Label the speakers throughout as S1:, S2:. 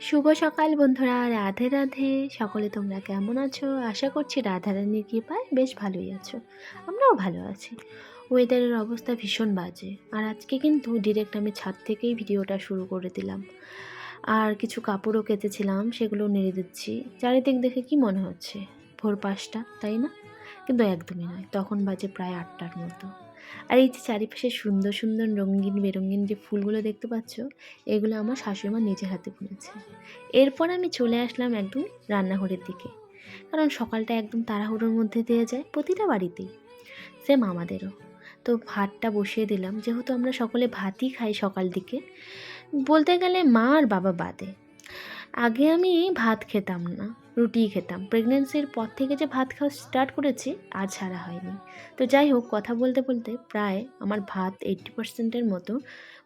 S1: শুভ সকাল বন্ধুরা, রাধে রাধে। সকলে তোমরা কেমন আছো? আশা করছি রাধারানীর কৃপায় বেশ ভালোই আছো। আমরাও ভালো আছি। ওয়েদারের অবস্থা ভীষণ বাজে, আর আজকে কিন্তু ডিরেক্ট আমি ছাদ থেকেই ভিডিওটা শুরু করে দিলাম। আর কিছু কাপড়ও কেচেছিলাম, সেগুলো নেড়ে দিচ্ছি। চারিদিক দেখে কি মনে হচ্ছে ভোর 5টা, তাই না? কিন্তু একদমই নয়, তখন বাজে প্রায় 8টার মতো। আর এই যে চারিপাশে সুন্দর সুন্দর রঙিন বেরঙিন যে ফুলগুলো দেখতে পাচ্ছ, এগুলো আমার শাশুড়িমা নিজে হাতে বুনেছে। এরপর আমি চলে আসলাম একদম রান্নাঘরের দিকে, কারণ সকালটা একদম তাড়াহুড়োর মধ্যে দিয়ে যায় প্রতিটা বাড়িতেই, সেম আমাদেরও। তো ভাতটা বসিয়ে দিলাম, যেহেতু আমরা সকলে ভাতই খাই সকাল দিকে, বলতে গেলে মা আর বাবা বাদে। আগে আমি ভাত খেতাম না, রুটিই খেতাম। প্রেগনেন্সির পর থেকে যে ভাত খাওয়া স্টার্ট করেছি, আর ছাড়া হয়নি। তো যাই হোক, কথা বলতে বলতে প্রায় আমার ভাত 80%-এর মতো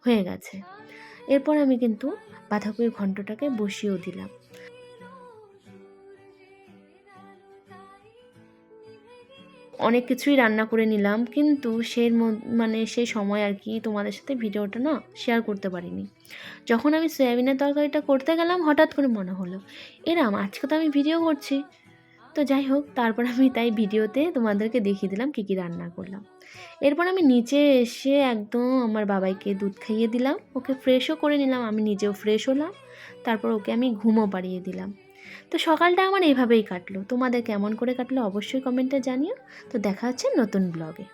S1: হয়ে গেছে। এরপর আমি কিন্তু বাঁধাকপির ঘন্টটাকে বসিয়েও দিলাম। অনেক কিছুই রান্না করে নিলাম, কিন্তু সেই সময় আর কি তোমাদের সাথে ভিডিওটা না শেয়ার করতে পারিনি। যখন আমি সয়াবিনের তরকারিটা করতে গেলাম, হঠাৎ করে মনে হলো আজকে তো আমি ভিডিও করছি। তো যাই হোক, তারপর আমি তাই ভিডিওতে তোমাদেরকে দেখিয়ে দিলাম কী কী রান্না করলাম। এরপর আমি নিচে এসে একদম আমার বাবাইকে দুধ খাইয়ে দিলাম, ওকে ফ্রেশও করে নিলাম, আমি নিজেও ফ্রেশ হলাম। তারপর ওকে আমি ঘুমও পাড়িয়ে দিলাম। তো সকালটা আমার এইভাবেই কাটলো। তোমাদের কেমন করে কাটলো অবশ্যই কমেন্টে জানিও। তো দেখা হচ্ছে নতুন ব্লগে।